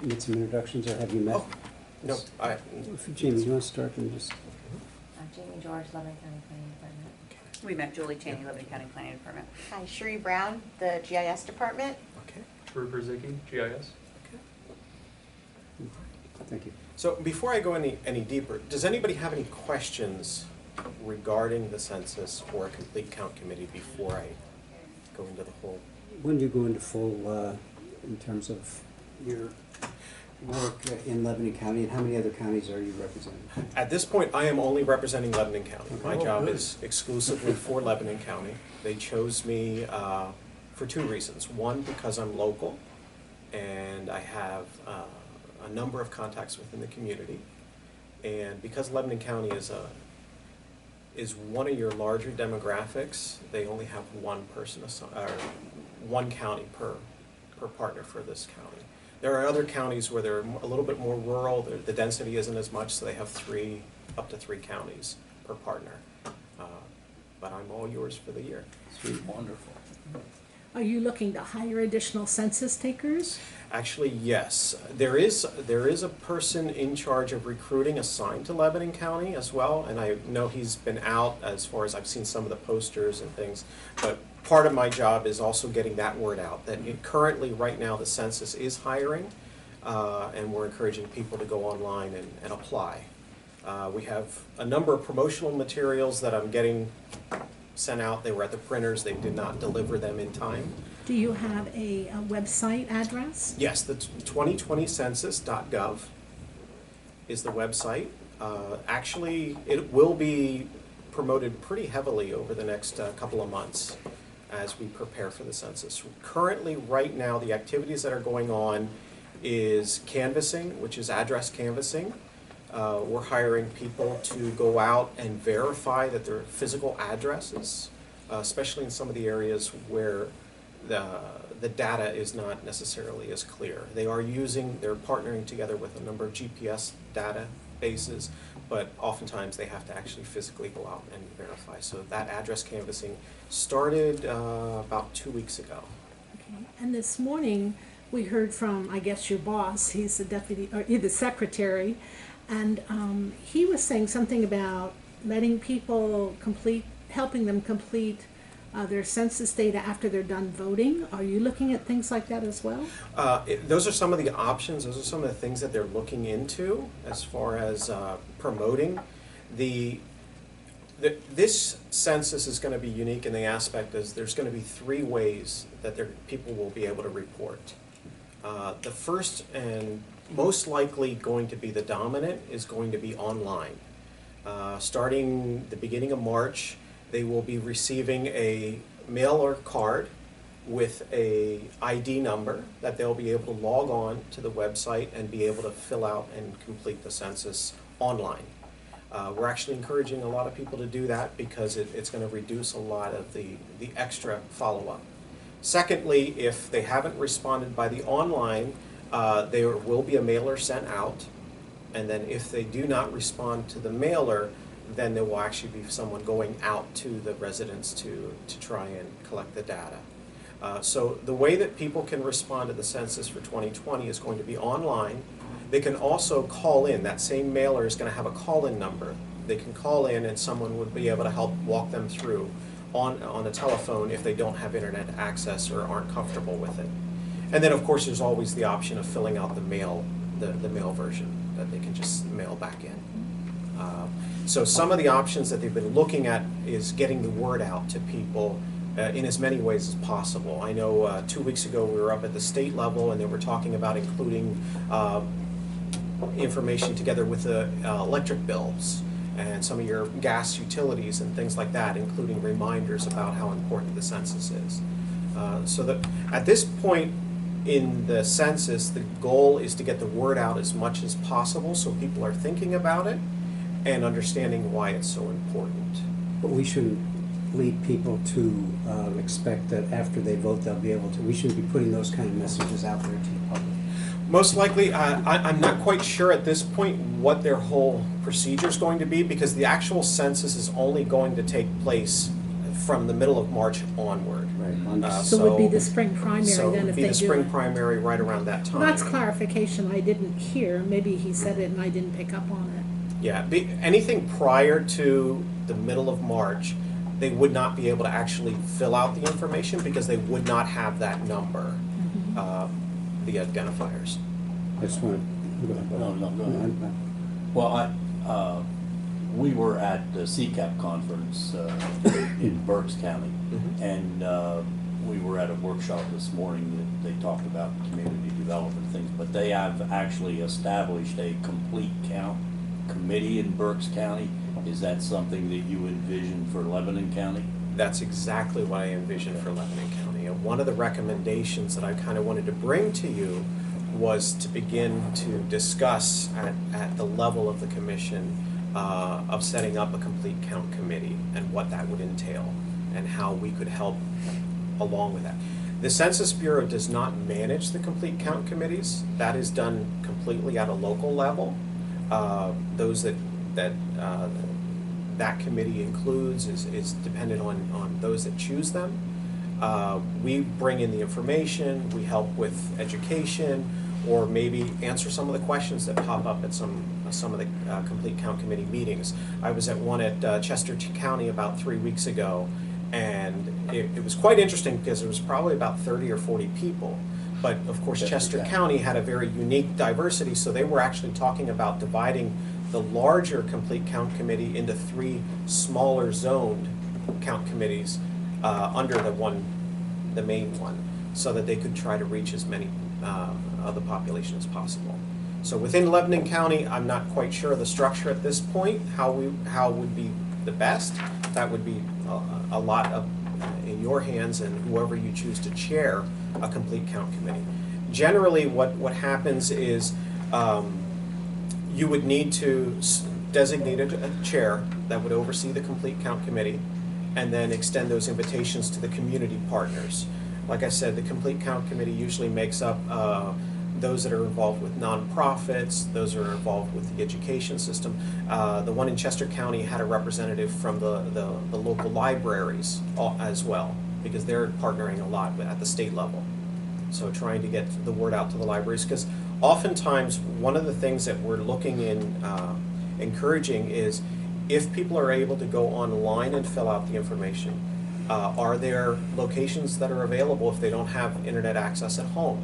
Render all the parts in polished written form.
make some introductions, or have you met? Oh, no, Jamie, you want to start and just... Jamie George, Lebanon County Planning Department. We met Julie Taney, Lebanon County Planning Department. Hi, Sheree Brown, the GIS Department. Okay. Rupert Zicki, GIS. Thank you. So before I go any deeper, does anybody have any questions regarding the census or a complete count committee before I go into the whole? When do you go into full, in terms of your work in Lebanon County, and how many other counties are you representing? At this point, I am only representing Lebanon County. My Oh, job good. is exclusively for Lebanon County. They chose me for two reasons. One, because I'm local, and I have a number of contacts within the community. And because Lebanon County is one of your larger demographics, they only have one person, or one county per partner for this county. There are other counties where they're a little bit more rural, the density isn't as much, so they have up to three counties per partner. But I'm all yours for the year. Sweet. Wonderful. Are you looking to hire additional census takers? Actually, yes. There is a person in charge of recruiting assigned to Lebanon County as well, and I know he's been out as far as I've seen some of the posters and things, but part of my job is also getting that word out, that currently, right now, the census is hiring, and we're encouraging people to go online and apply. We have a number of promotional materials that I'm getting sent out. They were at the printers. They did not deliver them in time. Do you have a website address? Yes, the 2020census.gov is the website. Actually, it will be promoted pretty heavily over the next couple of months as we prepare for the census. Currently, right now, the activities that are going on is canvassing, which is address canvassing. We're hiring people to go out and verify that their physical addresses, especially in some of the areas where the data is not necessarily as clear. They're partnering together with a number of GPS databases, but oftentimes they have to actually physically go out and verify. So that address canvassing started about 2 weeks ago. Okay. And this morning we heard from, I guess, your boss. He's the deputy, or the secretary, and he was saying something about letting people helping them complete their census data after they're done voting. Are you looking at things like that as well? Those are some of the options. Those are some of the things that they're looking into as far as promoting. This census is going to be unique in the aspect is there's going to be three ways that people will be able to report. The first and most likely going to be the dominant is going to be online. Starting the beginning of March, they will be receiving a mailer card with a ID number that they'll be able to log on to the website and be able to fill out and complete the census online. We're actually encouraging a lot of people to do that because it's going to reduce a lot of the extra follow-up. Secondly, if they haven't responded by the online, there will be a mailer sent out, and then if they do not respond to the mailer, then there will actually be someone going out to the residents to try and collect the data. So the way that people can respond to the census for 2020 is going to be online. They can also call in. That same mailer is going to have a call-in number. They can call in and someone would be able to help walk them through on a telephone if they don't have internet access or aren't comfortable with it. And then of course there's always the option of filling out the mail version that they can just mail back in. So some of the options that they've been looking at is getting the word out to people in as many ways as possible. I know 2 weeks ago we were up at the state level and they were talking about including information together with the electric bills and some of your gas utilities and things like that, including reminders about how important the census is. So that at this point in the census, the goal is to get the word out as much as possible so people are thinking about it and understanding why it's so important. But we shouldn't lead people to expect that after they vote they'll be able to, we shouldn't be putting those kind of messages out there to the public. Most likely, I'm not quite sure at this point what their whole procedure is going to be because the actual census is only going to take place from the middle of March onward. Right. So it would be the spring primary So then it would if be they the do spring it. primary right around that time. Well, that's clarification I didn't hear. Maybe he said it and I didn't pick up on it. Yeah, anything prior to the middle of March, they would not be able to actually fill out the information because they would not have that number, the identifiers. I just want to, go ahead. No, go ahead. Well, we were at the CCAP conference in Berks County, and we were at a workshop this morning that they talked about community development things, but they have actually established a complete count committee in Berks County. Is that something that you envision for Lebanon County? That's exactly what I envisioned for Lebanon County. And one of the recommendations that I kind of wanted to bring to you was to begin to discuss at the level of the commission of setting up a complete count committee and what that would entail and how we could help along with that. The Census Bureau does not manage the complete count committees. That is done completely at a local level. Those that committee includes is dependent on those that choose them. We bring in the information, we help with education, or maybe answer some of the questions that pop up at some of the complete count committee meetings. I was at one at Chester County about 3 weeks ago, and it was quite interesting because there was probably about 30 or 40 people. But of course, Chester County had a very unique diversity, so they were actually talking about dividing the larger complete count committee into 3 smaller zoned count committees under the main one, so that they could try to reach as many of the population as possible. So within Lebanon County, I'm not quite sure of the structure at this point, how would be the best. That would be a lot of in your hands and whoever you choose to chair a complete count committee. Generally, what happens is you would need to designate a chair that would oversee the complete count committee and then extend those invitations to the community partners. Like I said, the complete count committee usually makes up those that are involved with nonprofits, those that are involved with the education system. The one in Chester County had a representative from the local libraries as well, because they're partnering a lot at the state level. So trying to get the word out to the libraries, because oftentimes one of the things that we're looking in encouraging is if people are able to go online and fill out the information, are there locations that are available if they don't have internet access at home?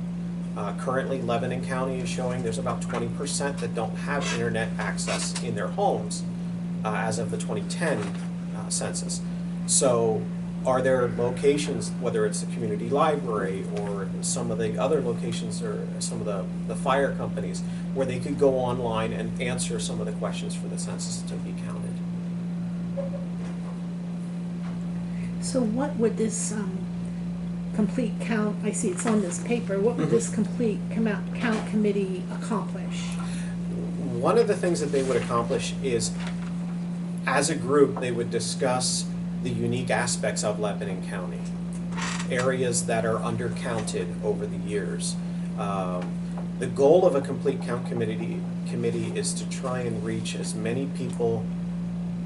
Currently, Lebanon County is showing there's about 20% that don't have internet access in their homes as of the 2010 census. So are there locations, whether it's the community library or some of the other locations or some of the fire companies, where they could go online and answer some of the questions for the census to be counted? So what would this complete count, I see it's on this paper, what would this complete count committee accomplish? One of the things that they would accomplish is, as a group, they would discuss the unique aspects of Lebanon County, areas that are undercounted over the years. The goal of a complete count committee is to try and reach as many people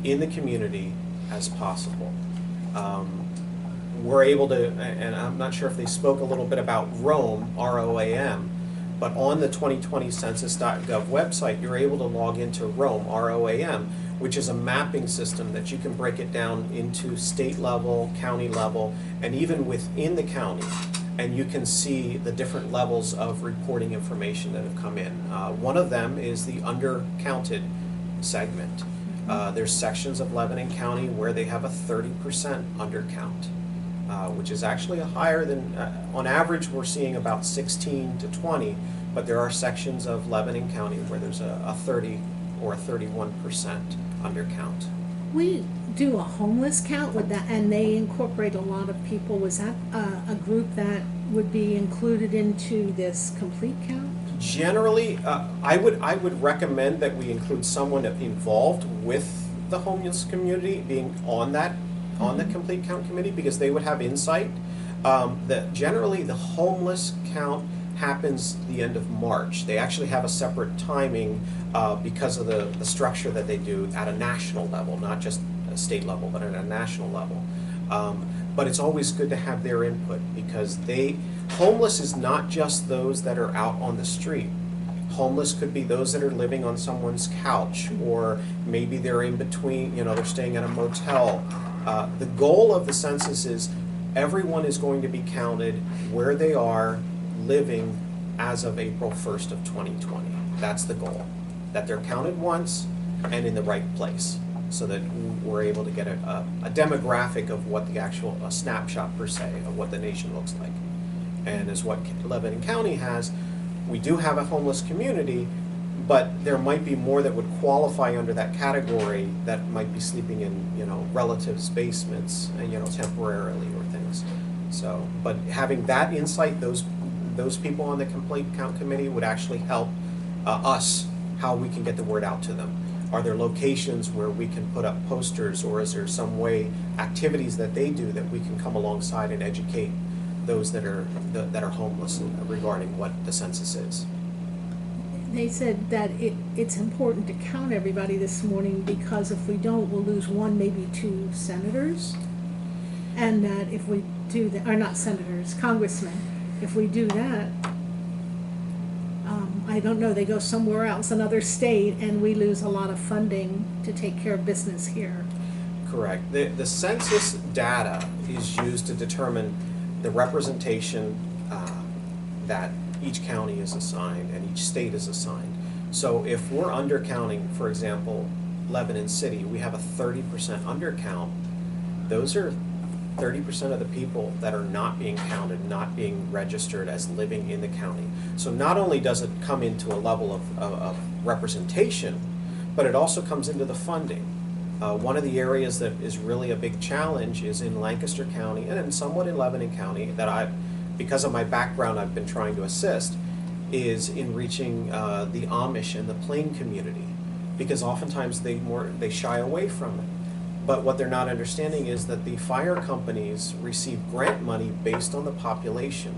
in the community as possible. We're able to, and I'm not sure if they spoke a little bit about ROAM, R-O-A-M, but on the 2020 census.gov website, you're able to log into ROAM, R-O-A-M, which is a mapping system that you can break it down into state level, county level, and even within the county. And you can see the different levels of reporting information that have come in. One of them is the undercounted segment. There's sections of Lebanon County where they have a 30% undercount. Which is actually higher than, on average, we're seeing about 16 to 20, but there are sections of Lebanon County where there's a 30 or a 31% undercount. We do a homeless count with that, and they incorporate a lot of people. Was that a group that would be included into this complete count? Generally, I would recommend that we include someone involved with the homeless community being on the complete count committee, because they would have insight. Generally, the homeless count happens the end of March. They actually have a separate timing because of the structure that they do at a national level, not just a state level, but at a national level. But it's always good to have their input, because homeless is not just those that are out on the street. Homeless could be those that are living on someone's couch, or maybe they're in between, they're staying at a motel. The goal of the census is everyone is going to be counted where they are living as of April 1st of 2020. That's the goal, that they're counted once and in the right place, so that we're able to get a demographic of what the actual, a snapshot per se, of what the nation looks like. And as what Lebanon County has, we do have a homeless community, but there might be more that would qualify under that category that might be sleeping in, relatives' basements, temporarily or things. So, but having that insight, those people on the complaint count committee would actually help us, how we can get the word out to them. Are there locations where we can put up posters, or is there some way, activities that they do that we can come alongside and educate those that are homeless regarding what the census is? They said that it's important to count everybody this morning, because if we don't, we'll lose one, maybe two senators. And that if we do that, or not senators, congressmen, if we do that, I don't know, they go somewhere else, another state, and we lose a lot of funding to take care of business here. Correct. The census data is used to determine the representation that each county is assigned and each state is assigned. So if we're undercounting, for example, Lebanon City, we have a 30% undercount. Those are 30% of the people that are not being counted, not being registered as living in the county. So not only does it come into a level of representation, but it also comes into the funding. One of the areas that is really a big challenge is in Lancaster County and somewhat in Lebanon County, that because of my background, I've been trying to assist, is in reaching the Amish and the Plain community, because oftentimes they shy away from it. But what they're not understanding is that the fire companies receive grant money based on the population.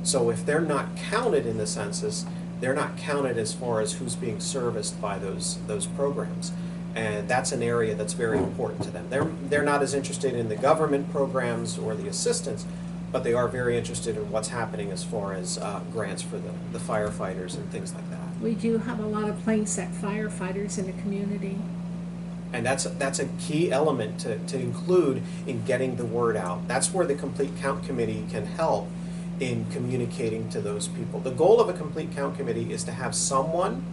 So if they're not counted in the census, they're not counted as far as who's being serviced by those programs. And that's an area that's very important to them. They're not as interested in the government programs or the assistance, but they are very interested in what's happening as far as grants for the firefighters and things like that. We do have a lot of plain sect firefighters in the community. And that's a key element to include in getting the word out. That's where the Complete Count Committee can help in communicating to those people. The goal of a Complete Count Committee is to have someone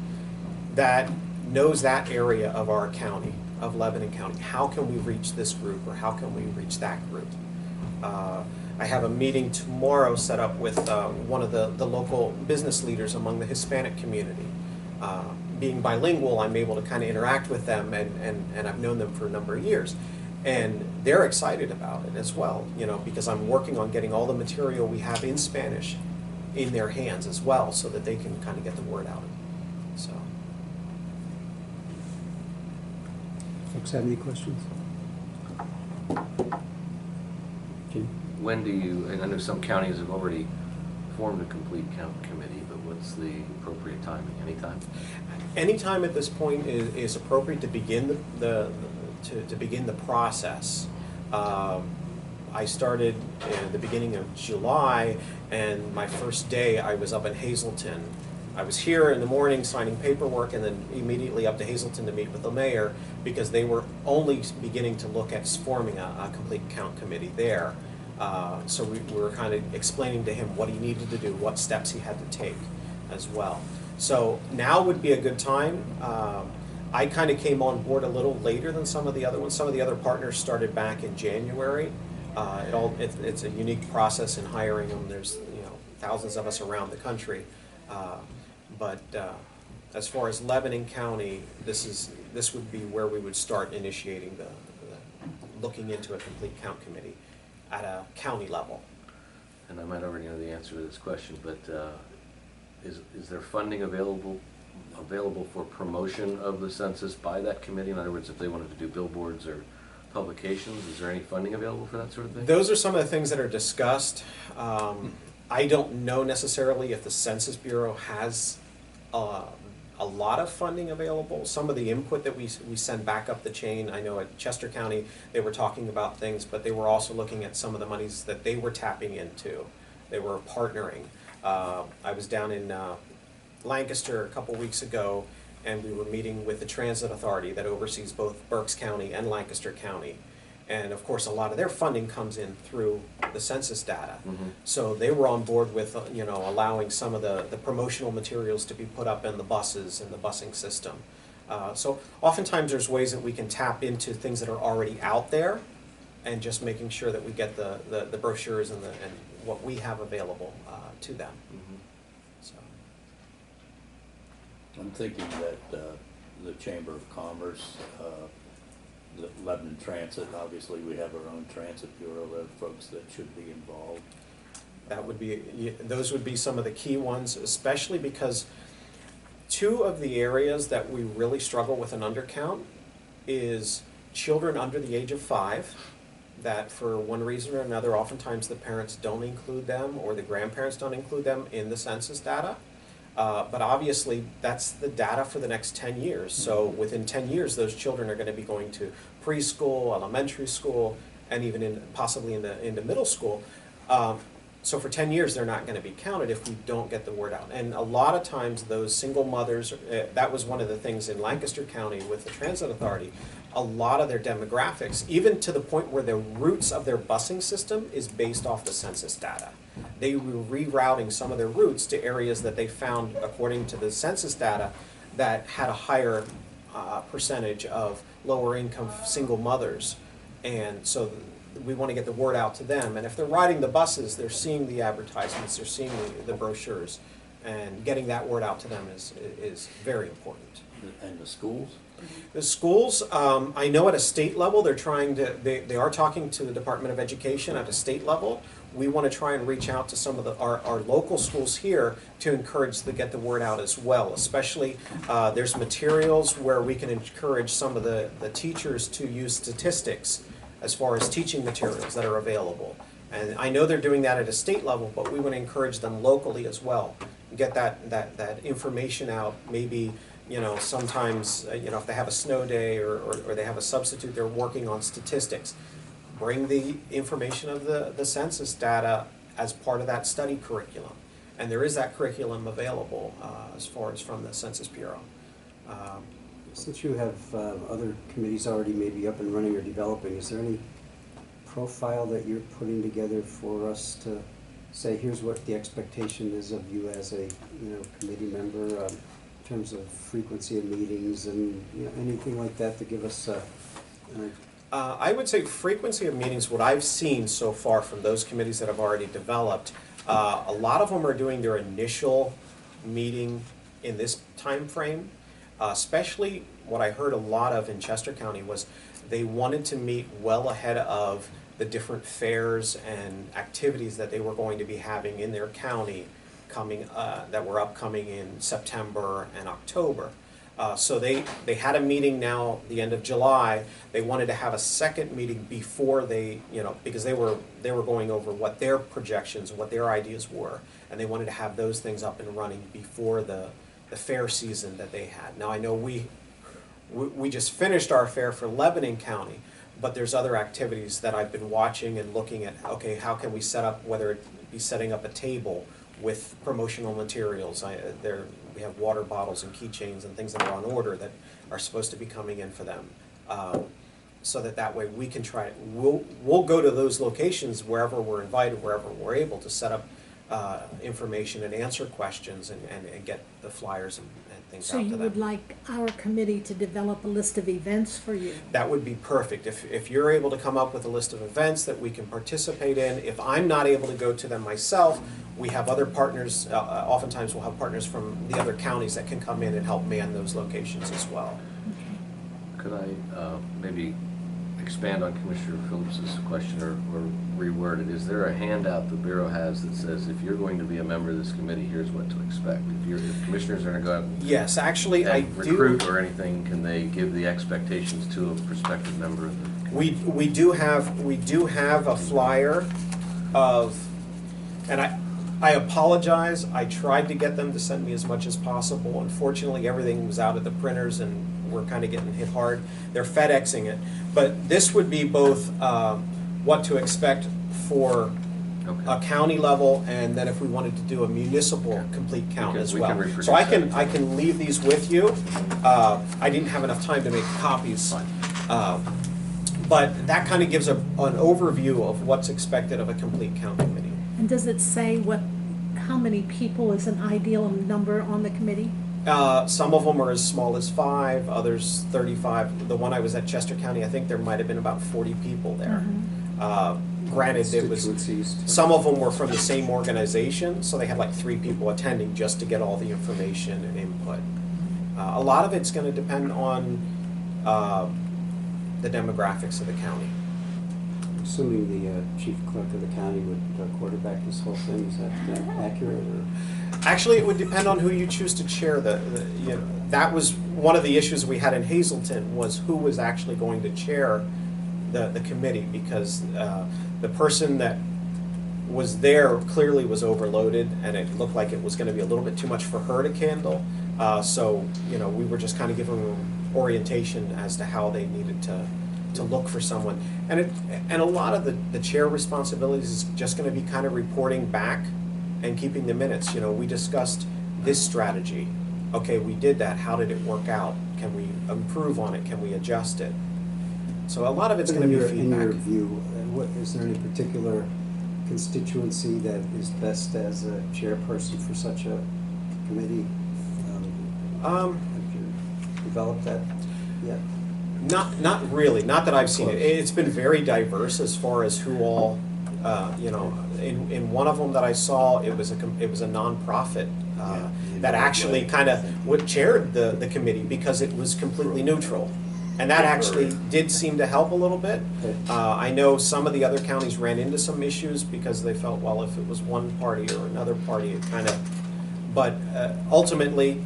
that knows that area of our county, of Lebanon County. How can we reach this group, or how can we reach that group? I have a meeting tomorrow set up with one of the local business leaders among the Hispanic community. Being bilingual, I'm able to kind of interact with them, and I've known them for a number of years. And they're excited about it as well, because I'm working on getting all the material we have in Spanish in their hands as well, so that they can kind of get the word out. So, Folks have any questions? Jim? When do you, and I know some counties have already formed a complete count committee, but what's the appropriate timing? Anytime? Anytime at this point is appropriate to begin the begin the process. I started at the beginning of July, and my first day I was up in Hazleton. I was here in the morning signing paperwork, and then immediately up to Hazleton to meet with the mayor, because they were only beginning to look at forming a complete count committee there. So we were kind of explaining to him what he needed to do, what steps he had to take as well. So now would be a good time. I kind of came on board a little later than some of the other ones. Some of the other partners started back in January. It's a unique process in hiring them. There's thousands of us around the country. But as far as Lebanon County, this would be where we would start initiating looking into a complete count committee at a county level. And I might already know the answer to this question, but is there funding available for promotion of the census by that committee? In other words, if they wanted to do billboards or publications, is there any funding available for that sort of thing? Those are some of the things that are discussed. I don't know necessarily if the Census Bureau has a lot of funding available. Some of the input that we send back up the chain, I know at Chester County, they were talking about things, but they were also looking at some of the monies that they were tapping into. They were partnering. I was down in Lancaster a couple weeks ago, and we were meeting with the Transit Authority that oversees both Berks County and Lancaster County. And of course, a lot of their funding comes in through the census data. So they were on board with, allowing some of the promotional materials to be put up in the buses and the busing system. So oftentimes there's ways that we can tap into things that are already out there, and just making sure that we get the brochures and what we have available to them. So. I'm thinking that the Chamber of Commerce, the Lebanon Transit, obviously we have our own transit bureau, there are folks that should be involved. That would be, those would be some of the key ones, especially because two of the areas that we really struggle with an undercount is children under the age of 5, that for one reason or another, oftentimes the parents don't include them or the grandparents don't include them in the census data. But obviously, that's the data for the next 10 years. So within 10 years, those children are going to be going to preschool, elementary school, and even possibly into middle school. So for 10 years, they're not going to be counted if we don't get the word out. And a lot of times, those single mothers, that was one of the things in Lancaster County with the Transit Authority, a lot of their demographics, even to the point where the roots of their busing system is based off the census data. They were rerouting some of their routes to areas that they found, according to the census data, that had a higher percentage of lower income single mothers. And so we want to get the word out to them. And if they're riding the buses, they're seeing the advertisements, they're seeing the brochures, and getting that word out to them is very important. And the schools? The schools, I know at a state level, they're trying to, they are talking to the Department of Education at a state level. We want to try and reach out to some of our local schools here to encourage to get the word out as well. Especially, there's materials where we can encourage some of the teachers to use statistics as far as teaching materials that are available. And I know they're doing that at a state level, but we want to encourage them locally as well. Get that information out, maybe, sometimes, if they have a snow day or they have a substitute, they're working on statistics. Bring the information of the census data as part of that study curriculum. And there is that curriculum available as far as from the Census Bureau. Since you have other committees already maybe up and running or developing, is there any profile that you're putting together for us to say, here's what the expectation is of you as a committee member in terms of frequency of meetings and anything like that to give us I would say frequency of meetings, what I've seen so far from those committees that have already developed, a lot of them are doing their initial meeting in this time frame. Especially what I heard a lot of in Chester County was they wanted to meet well ahead of the different fairs and activities that they were going to be having in their county coming, that were upcoming in September and October. So they had a meeting now the end of July. They wanted to have a second meeting before they, because they were going over what their projections, what their ideas were, and they wanted to have those things up and running before the fair season that they had. Now I know we just finished our fair for Lebanon County, but there's other activities that I've been watching and looking at, okay, how can we set up, whether it be setting up a table with promotional materials. We have water bottles and keychains and things that are on order that are supposed to be coming in for them. So that way we can try, we'll go to those locations wherever we're invited, wherever we're able to set up information and answer questions and get the flyers and things So out to you them. would like our committee to develop a list of events for you? That would be perfect. If you're able to come up with a list of events that we can participate in, if I'm not able to go to them myself, we have other partners, oftentimes we'll have partners from the other counties that can come in and help man those locations as well. Could I maybe expand on Commissioner Phillips's question or reword it? Is there a handout the Bureau has that says if you're going to be a member of this committee, here's what to expect? If commissioners are going to go out and Yes, actually, I recruit do. or anything, can they give the expectations to a prospective member of the committee? We do have a flyer of, and I apologize. I tried to get them to send me as much as possible. Unfortunately, everything was out of the printers and we're kind of getting hit hard. They're FedExing it. But this would be both what to expect for a county level, and then if we wanted to do a municipal complete count as We well. can reproduce So I that. can leave these with you. I didn't have enough time to make copies. But that kind of gives an overview of what's expected of a complete count committee. And does it say how many people is an ideal number on the committee? Some of them are as small as 5, others 35. The one I was at Chester County, I think there might have been about 40 people there. Granted, it was, Constituencies. some of them were from the same organization, so they had like 3 people attending just to get all the information and input. A lot of it's going to depend on the demographics of the county. Assuming the chief clerk of the county would quarterback this whole thing, is that accurate, or? Actually, it would depend on who you choose to chair you know, that was one of the issues we had in Hazelton, was who was actually going to chair the committee, because the person that was there clearly was overloaded, and it looked like it was going to be a little bit too much for her to handle. So, you know, we were just kind of giving them orientation as to how they needed to look for someone. And a lot of the chair responsibilities is just going to be kind of reporting back and keeping the minutes. You know, we discussed this strategy. Okay, we did that. How did it work out? Can we improve on it? Can we adjust it? So a lot of it's going to be In your feedback. view, is there any particular constituency that is best as a chairperson for such a committee? Have you developed that yet? Not really, not that I've seen it. Close. It's been very diverse as far as who all, you know, in one of them that I saw, it was a nonprofit that actually kind of chaired the committee because it was completely neutral. And that actually did seem to help a little bit. Okay. I know some of the other counties ran into some issues because they felt, well, if it was one party or another party, it kind of, but ultimately,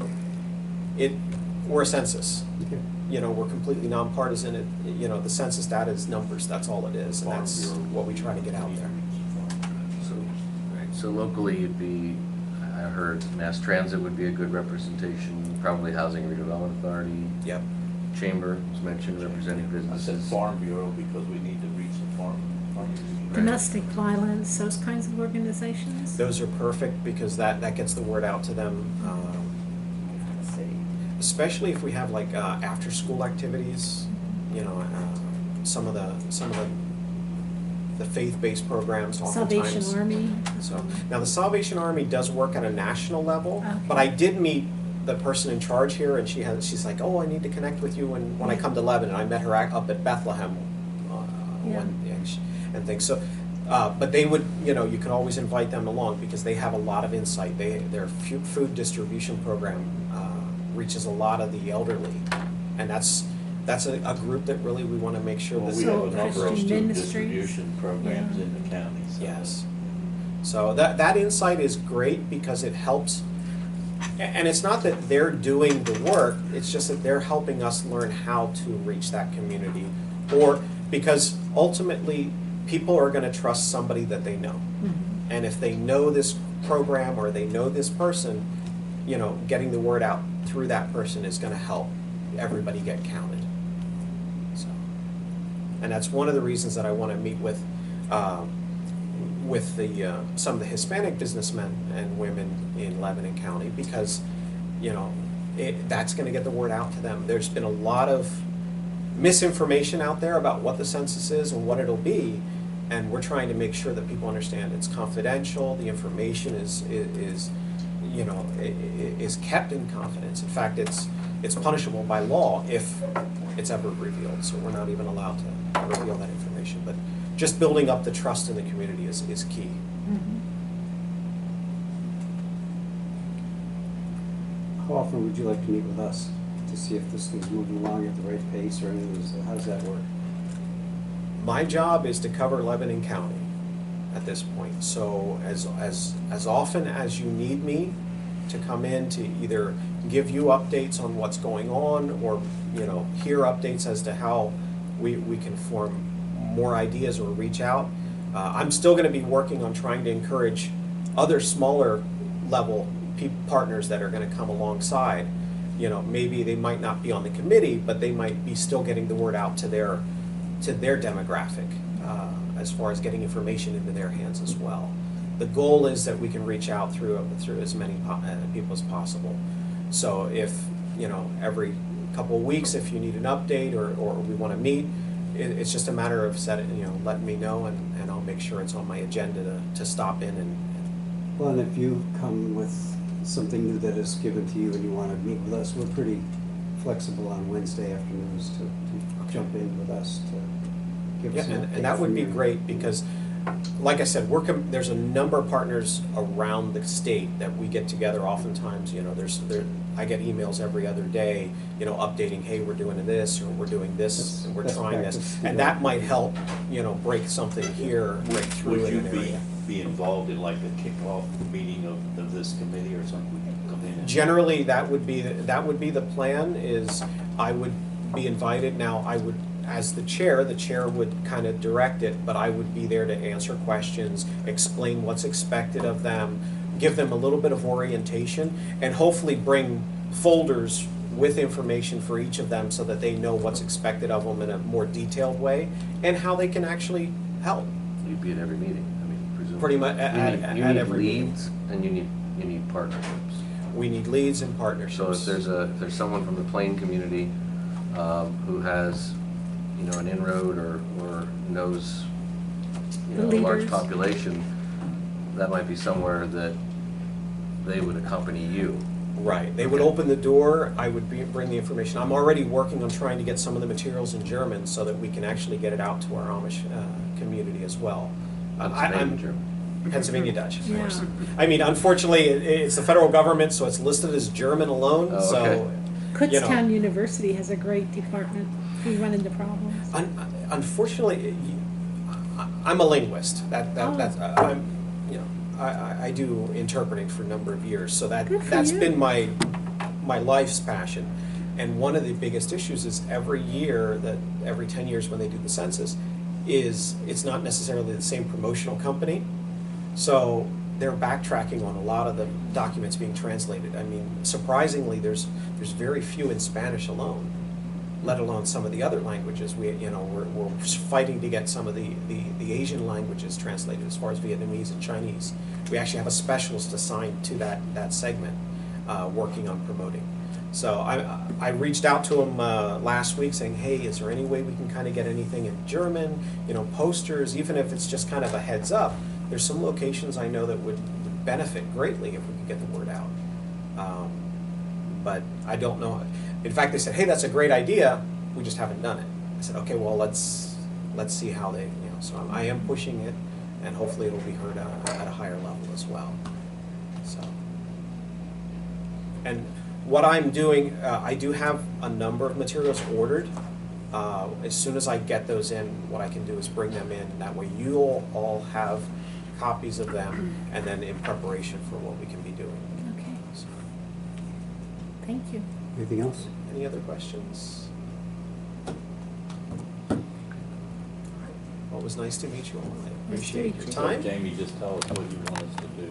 we're a census. Okay. You know, we're completely nonpartisan. You know, the census data is numbers, that's all it is, and that's what we try to get out there. So locally, you'd be, I heard mass transit would be a good representation, probably Housing Redevelopment Authority. Yep. Chamber was mentioned, representing I said businesses. Farm Bureau because we need to reach the farmers. Domestic violence, those kinds of organizations? Those are perfect because that gets the word out to them. Especially if we have like after-school activities, you know, some of the faith-based programs oftentimes. Salvation Army? So now the Salvation Army does work at a national level, Okay. but I did meet the person in charge here, and she's like, oh, I need to connect with you when I come to Lebanon. I met her up at Bethlehem Yeah. and things. So, but they would, you know, you can always invite them along because they have a lot of insight. Their food distribution program reaches a lot of the elderly, and that's a group that really we want to make sure Well, that we have a number of Christian student ministries. distribution programs Yeah. in the county. So. yes. So that insight is great because it helps. And it's not that they're doing the work, it's just that they're helping us learn how to reach that community. Or because ultimately, people are going to trust somebody that they know. Mm-hmm. And if they know this program or they know this person, you know, getting the word out through that person is going to help everybody get counted. So, and that's one of the reasons that I want to meet with some of the Hispanic businessmen and women in Lebanon County because, you know, that's going to get the word out to them. There's been a lot of misinformation out there about what the census is and what it'll be, and we're trying to make sure that people understand it's confidential. The information is you know, is kept in confidence. In fact, it's punishable by law if it's ever revealed. So we're not even allowed to reveal that information. But just building up the trust in the community is key. Mhm. How often would you like to meet with us to see if this thing's moving along at the right pace or anything? How does that work? My job is to cover Lebanon County at this point. So as often as you need me to come in to either give you updates on what's going on or, you know, hear updates as to how we can form more ideas or reach out. I'm still going to be working on trying to encourage other smaller level partners that are going to come alongside. You know, maybe they might not be on the committee, but they might be still getting the word out to their demographic as far as getting information into their hands as well. The goal is that we can reach out through as many people as possible. So if, you know, every couple of weeks, if you need an update or we want to meet, it's just a matter of letting me know, and I'll make sure it's on my agenda to stop in and Well, and if you come with something new that is given to you and you want to meet with us, we're pretty flexible on Wednesday afternoons to jump in with us to give us an update. And that would from be your- great because, like I said, there's a number of partners around the state that we get together oftentimes. You know, I get emails every other day, you know, updating, hey, we're doing this, or we're doing this, and we're That's trying practice, this. you And know. that might help, you know, break something here, break through Would in you an area. be involved in like the kickoff meeting of this committee or something? Would you come in and- Generally, that would be the plan, is I would be invited. Now, I would, as the chair would kind of direct it, but I would be there to answer questions, explain what's expected of them, give them a little bit of orientation, and hopefully bring folders with information for each of them so that they know what's expected of them in a more detailed way and how they can actually help. You'd be at every meeting, I mean, presumably. Pretty much You at need every meeting. leads, and you need partnerships. We need leads and partnerships. So if there's someone from the Plain community who has, you know, an inroad or knows, you know, a large Leaders. population, that might be somewhere that they would accompany you. Right, they would open the door, I would bring the information. I'm already working on trying to get some of the materials in German so that we can actually get it out to our Amish community as well. Pennsylvania German. Pennsylvania Dutch, of Yeah. course. I mean, unfortunately, it's the federal government, so it's listed as German alone, Oh, so, okay. you know. Kutztown University has a great department. We run into problems. Unfortunately, I'm a linguist. That's I'm, you know, I do interpreting for a number of years, so Good for that's you. been my life's passion. And one of the biggest issues is every 10 years when they do the census, it's not necessarily the same promotional company, so they're backtracking on a lot of the documents being translated. I mean, surprisingly, there's very few in Spanish alone, let alone some of the other languages. We're fighting to get some of the Asian languages translated, as far as Vietnamese and Chinese. We actually have a specialist assigned to that segment, working on promoting. So I reached out to him last week saying, hey, is there any way we can kind of get anything in German, you know, posters, even if it's just kind of a heads up. There's some locations I know that would benefit greatly if we could get the word out. But I don't know. In fact, they said, hey, that's a great idea, we just haven't done it. I said, okay, well, let's see how they, you know, so I am pushing it, and hopefully it'll be heard at a higher level as well. So, and what I'm doing, I do have a number of materials ordered. As soon as I get those in, what I can do is bring them in. That way you'll all have copies of them, and then in preparation for what we can be doing. Okay, So, thank you. Anything else? any other questions? Well, it was nice to meet you all. I Nice to appreciate meet your you. time. Jamie, just tell us what you want us to do.